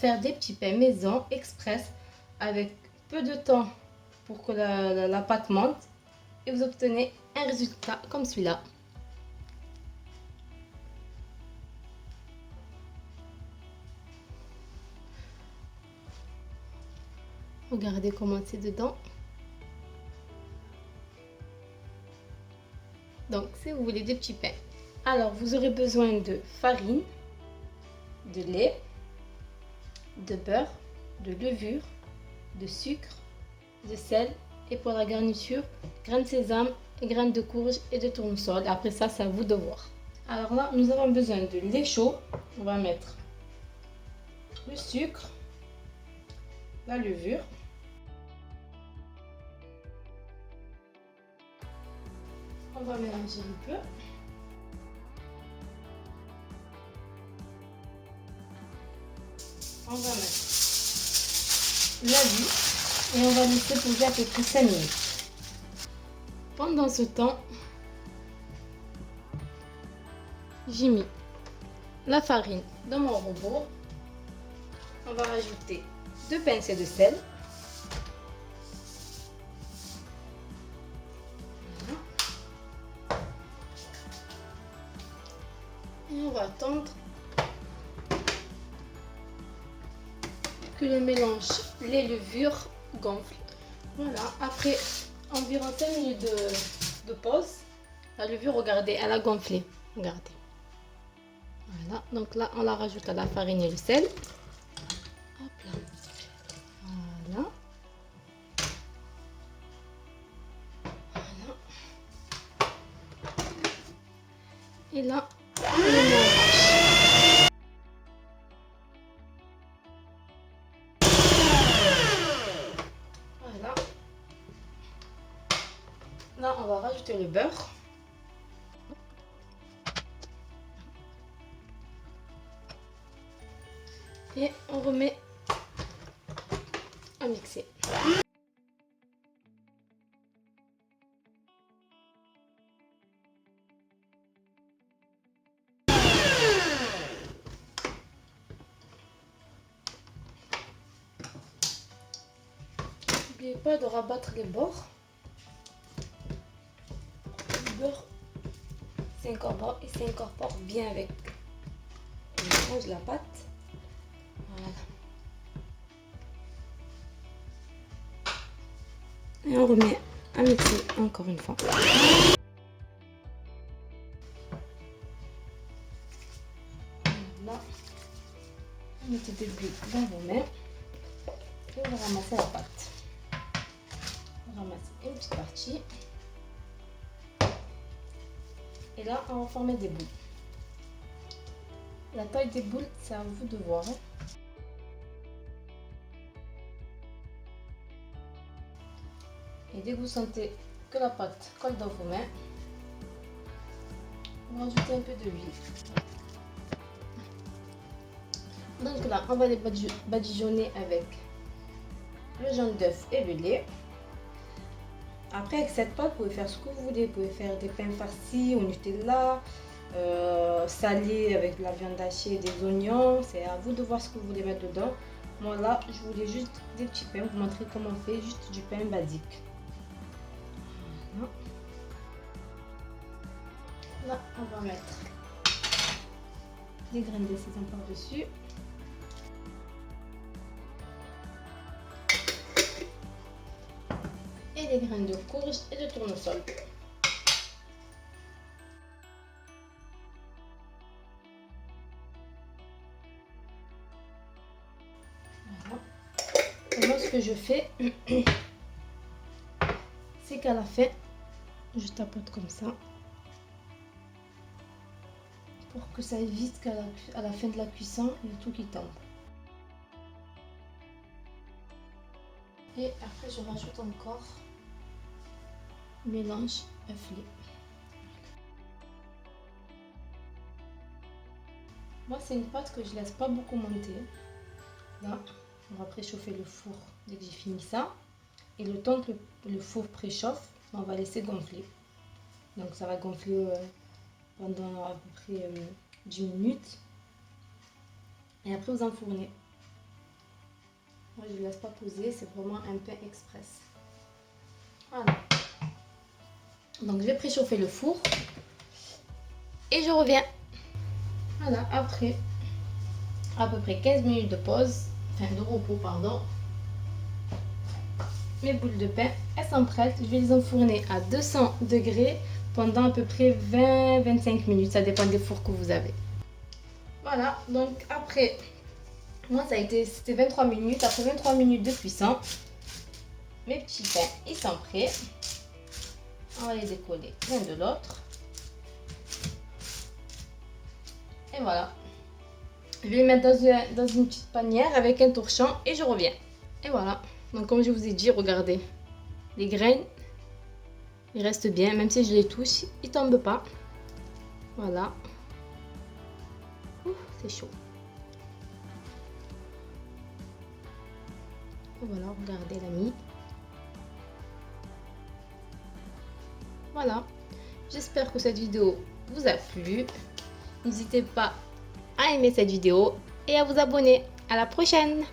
faire des petits pains maison express avec peu de temps pour que la pâte monte et vous obtenez un résultat comme celui-là. Regardez comment c'est dedans. Donc, si vous voulez des petits pains, alors vous aurez besoin de farine, de lait, de beurre, de levure, de sucre, de sel et pour la garniture, graines de sésame, graines de courge et de tournesol. Après ça, c'est à vous de voir. Alors là, nous avons besoin de lait chaud. On va mettre le sucre, la levure. On va mélanger un peu. On va mettre la vie et on va laisser poser à peu près 5 minutes. Pendant ce temps, j'ai mis la farine dans mon robot. On va rajouter 2 pincées de sel. Voilà. Et on va attendre que le mélange, les levures gonflent. Voilà, après environ 5 minutes de pause, la levure, regardez, elle a gonflé. Regardez. Voilà, donc là, on la rajoute à la farine et le sel. Hop là. Voilà. Voilà. Et là, on le mélange. Voilà. Là, on va rajouter le beurre. Et on remet à mixer. N'oubliez pas de rabattre les bords. Le beurre s'incorpore bien avec le mélange de la pâte. Voilà. Et on remet à mixer encore une fois. Là, vous mettez des bulles dans vos mains et vous ramassez la pâte. Vous ramassez une petite partie. Et là, on va former des boules. La taille des boules, c'est à vous de voir. Et dès que vous sentez que la pâte colle dans vos mains, vous rajoutez un peu de l'huile. Donc là, on va les badigeonner avec le jaune d'œuf et le lait. Après, avec cette pâte, vous pouvez faire ce que vous voulez. Vous pouvez faire des pains farcis au Nutella, salés avec de la viande hachée et des oignons. C'est à vous de voir ce que vous voulez mettre dedans. Moi là, je voulais juste des petits pains. Vous montrer comment on fait juste du pain basique. Voilà. Là, on va mettre des graines de sésame par-dessus. Et des graines de courge et de tournesol. Voilà. Et moi, ce que je fais, c'est qu'à la fin, je tapote comme ça pour que ça évite qu'à la fin de la cuisson, il y ait tout qui tombe. Et après, je rajoute encore mélange œuf lait. Moi, c'est une pâte que je laisse pas beaucoup monter. Là, on va préchauffer le four dès que j'ai fini ça. Et le temps que le four préchauffe, on va laisser gonfler. Donc ça va gonfler pendant à peu près 10 minutes. Et après, vous enfournez. Moi, je ne laisse pas poser, c'est vraiment un pain express. Voilà. Donc, je vais préchauffer le four. Et je reviens. Voilà, après à peu près 15 minutes de pause, enfin de repos, pardon. Mes boules de pain, elles sont prêtes. Je vais les enfourner à 200 degrés pendant à peu près 20-25 minutes. Ça dépend des fours que vous avez. Voilà, donc après, moi c'était 23 minutes. Après 23 minutes de cuisson, mes petits pains, ils sont prêts. On va les décoller l'un de l'autre. Et voilà. Je vais les mettre dans une petite panière avec un torchon et je reviens. Et voilà. Donc comme je vous ai dit, regardez. Les graines, ils restent bien. Même si je les touche, ils ne tombent pas. Voilà. C'est chaud. Et voilà, regardez l'ami. Voilà. J'espère que cette vidéo vous a plu. N'hésitez pas à aimer cette vidéo et à vous abonner. À la prochaine!